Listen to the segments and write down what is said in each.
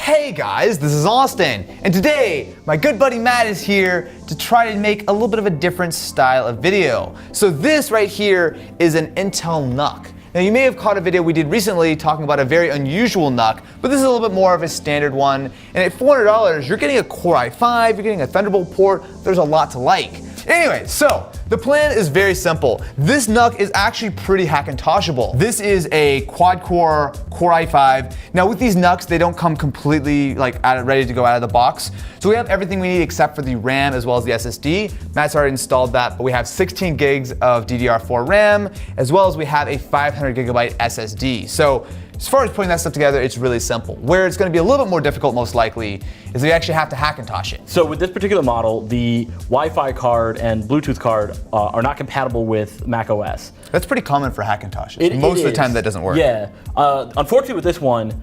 Hey guys, this is Austin, and today my good buddy Matt is here to try to make a little bit of a different style of video. So this right here is an Intel NUC. Now you may have caught a video we did recently talking about a very unusual NUC, but this is a little bit more of a standard one. And at $400, you're getting a Core i5, you're getting a Thunderbolt port, there's a lot to like. Anyway, so the plan is very simple. This NUC is actually pretty Hackintoshable. This is a quad-core Core i5. Now with these NUCs, they don't come completely ready to go out of the box. So we have everything we need except for the RAM as well as the SSD. Matt's already installed that, but we have 16 gigs of DDR4 RAM, as well as we have a 500 gigabyte SSD. So as far as putting that stuff together, it's really simple. Where it's going to be a little bit more difficult, most likely, is we actually have to Hackintosh it. So with this particular model, the Wi-Fi card and Bluetooth card are not compatible with Mac OS. That's pretty common for Hackintoshes. Most of the time that doesn't work. Yeah. Unfortunately with this one,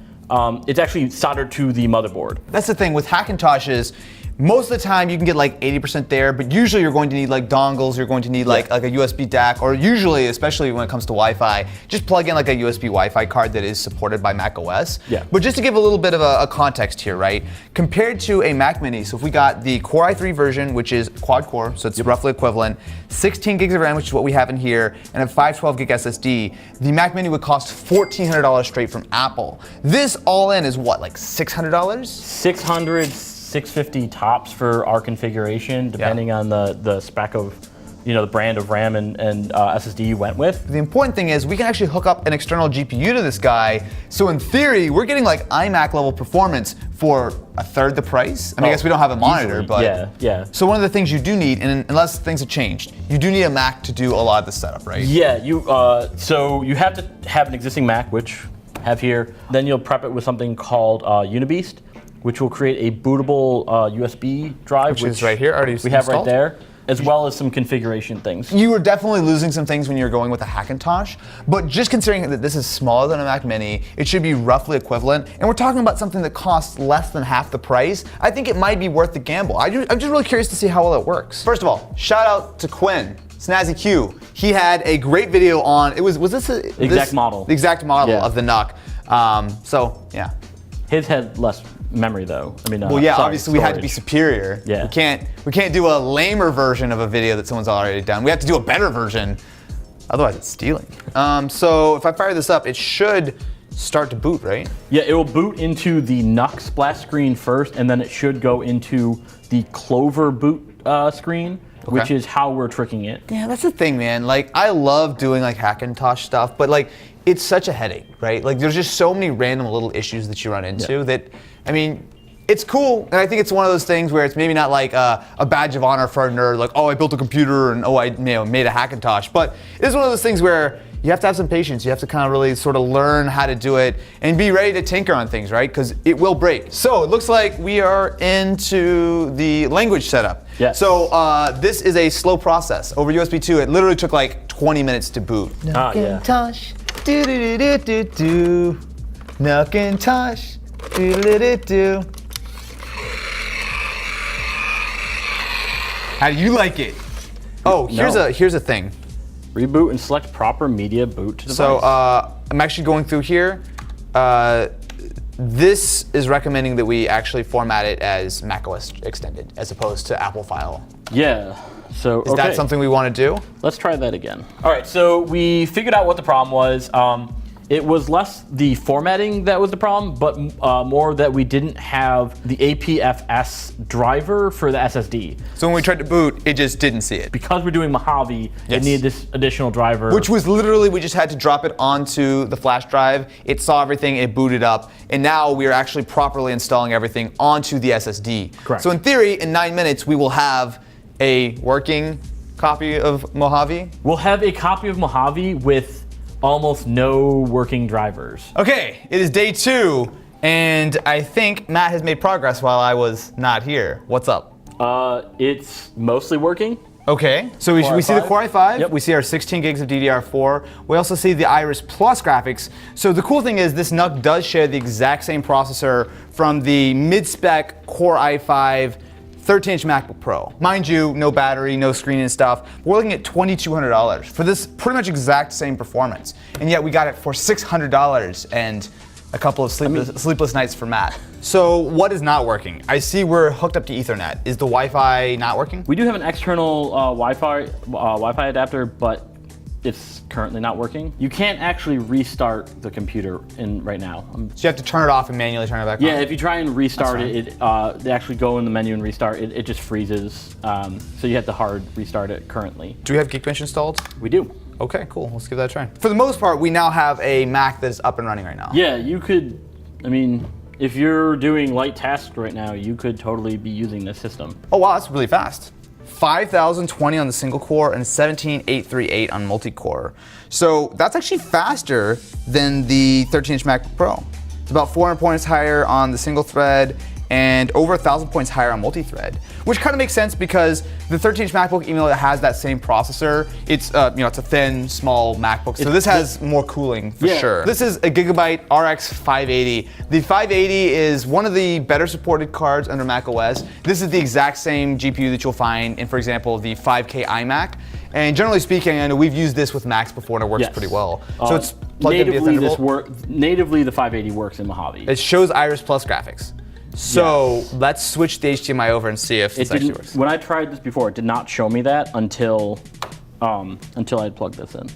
it's actually soldered to the motherboard. That's the thing with Hackintoshes. Most of the time you can get like 80% there, but usually you're going to need like dongles, you're going to need like a USB DAC, or usually, especially when it comes to Wi-Fi, just plug in like a USB Wi-Fi card that is supported by Mac OS. Yeah. But just to give a little bit of a context here, right? Compared to a Mac Mini, so if we got the Core i3 version, which is quad core, so it's roughly equivalent, 16 gigs of RAM, which is what we have in here, and a 512 gig SSD, the Mac Mini would cost $1,400 straight from Apple. This all in is what, like $600? $600, $650 tops for our configuration, depending on the spec of, the brand of RAM and SSD you went with. The important thing is we can actually hook up an external GPU to this guy. So in theory, we're getting like iMac level performance for a third the price. I mean, I guess we don't have a monitor, easily. but yeah. So one of the things you do need, and unless things have changed, you do need a Mac to do a lot of the setup, right? Yeah, so you have to have an existing Mac, which I have here. Then you'll prep it with something called Unibeast, which will create a bootable USB drive, which is right here, already we have right there, as well as some configuration things. You were definitely losing some things when you're going with a Hackintosh, but just considering that this is smaller than a Mac Mini, it should be roughly equivalent, and we're talking about something that costs less than half the price. I think it might be worth the gamble. I'm just really curious to see how well it works. First of all, shout out to Quinn. Snazzy Q. He had a great video on, was this the exact model of the NUC. So yeah. His had less memory though. I mean, well, yeah, obviously we had to be superior. Yeah. We can't do a lamer version of a video that someone's already done. We have to do a better version, otherwise it's stealing. So if I fire this up, it should start to boot, right? Yeah, it will boot into the NUC splash screen first, and then it should go into the Clover boot screen, which is how we're tricking it. Yeah, that's the thing, man. Like, I love doing like Hackintosh stuff, but like, it's such a headache, right? Like, there's just so many random little issues that you run into that, I mean, it's cool, and I think it's one of those things where it's maybe not like a badge of honor for a nerd, like, oh, I built a computer and oh, I made a Hackintosh, but it is one of those things where you have to have some patience. You have to kind of really sort of learn how to do it and be ready to tinker on things, right? Because it will break. So it looks like we are into the language setup. Yes. So this is a slow process. Over USB 2, it literally took like 20 minutes to boot. Hackintosh, do-do-do-do-do-do. Hackintosh, do-do-do-do-do. How do you like it? Oh, here's a thing. Reboot and select proper media boot to device. So I'm actually going through here. This is recommending that we actually format it as macOS extended as opposed to Apple file. Yeah. So is that something we want to do? Let's try that again. All right. So we figured out what the problem was. It was less the formatting that was the problem, but more that we didn't have the APFS driver for the SSD. So when we tried to boot, it just didn't see it. Because we're doing Mojave, it needed this additional driver. Which was literally, we just had to drop it onto the flash drive. It saw everything, it booted up, and now we are actually properly installing everything onto the SSD. Correct. So in theory, in 9 minutes, we will have a working copy of Mojave. We'll have a copy of Mojave with almost no working drivers. Okay, it is day 2, and I think Matt has made progress while I was not here. What's up? It's mostly working. Okay, so we see the Core i5, Yep. We see our 16 gigs of DDR4, we also see the Iris Plus graphics. So the cool thing is this NUC does share the exact same processor from the mid-spec Core i5 13-inch MacBook Pro. Mind you, no battery, no screen and stuff. We're looking at $2,200 for this pretty much exact same performance. And yet we got it for $600, and a couple of sleepless nights for Matt. So what is not working? I see we're hooked up to Ethernet. Is the Wi-Fi not working? We do have an external Wi-Fi adapter, but it's currently not working. You can't actually restart the computer right now. So you have to turn it off and manually turn it back on? Yeah, if you try and restart it, they actually go in the menu and restart, it just freezes. So you have to hard restart it currently. Do we have Geekbench installed? We do. Okay, cool, let's give that a try. For the most part, we now have a Mac that is up and running right now. Yeah, you could, I mean, if you're doing light tasks right now, you could totally be using this system. Oh wow, that's really fast. 5,020 on the single core and 17,838 on multi-core. So that's actually faster than the 13-inch MacBook Pro. It's about 400 points higher on the single thread and over 1,000 points higher on multi-thread, which kind of makes sense because the 13-inch MacBook, even though it has that same processor, it's it's a thin, small MacBook, so this has more cooling for sure. This is a Gigabyte RX 580. The 580 is one of the better supported cards under macOS. This is the exact same GPU that you'll find in, for example, the 5K iMac. And generally speaking, I know we've used this with Macs before and it works pretty well. So it's plugged into Thunderbolt. Natively, the 580 works in Mojave. It shows Iris Plus graphics. So let's switch the HDMI over and see if this actually works. When I tried this before, it did not show me that until I had plugged this in.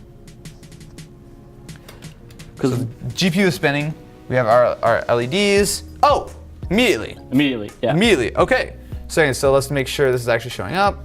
So the GPU is spinning. We have our LEDs. Oh, immediately. Immediately, yeah. Immediately, okay. So let's make sure this is actually showing up.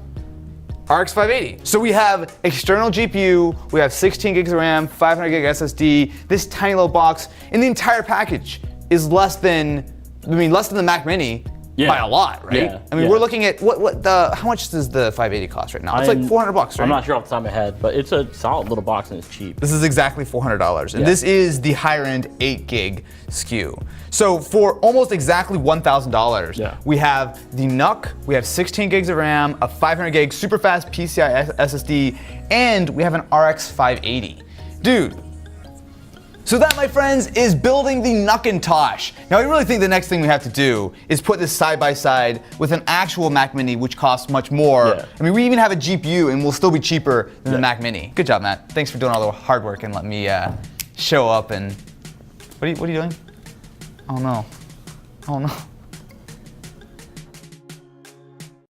RX 580. So we have external GPU, we have 16 gigs of RAM, 500 gig SSD, this tiny little box, and the entire package is less than the Mac Mini by a lot, right? Yeah, I mean, we're looking at how much does the 580 cost right now? It's like $400, right? I'm not sure off the top of my head, but it's a solid little box and it's cheap. This is exactly $400, and this is the higher end 8 gig SKU. So for almost exactly $1,000, we have the NUC, we have 16 gigs of RAM, a 500 gig super fast PCI SSD, and we have an RX 580. Dude. So that, my friends, is building the Hackintosh. Now, I really think the next thing we have to do is put this side by side with an actual Mac Mini, which costs much more. I mean, we even have a GPU, and will still be cheaper than the Mac Mini. Good job, Matt. Thanks for doing all the hard work and letting me show up. And what are you doing? Oh no! Oh no!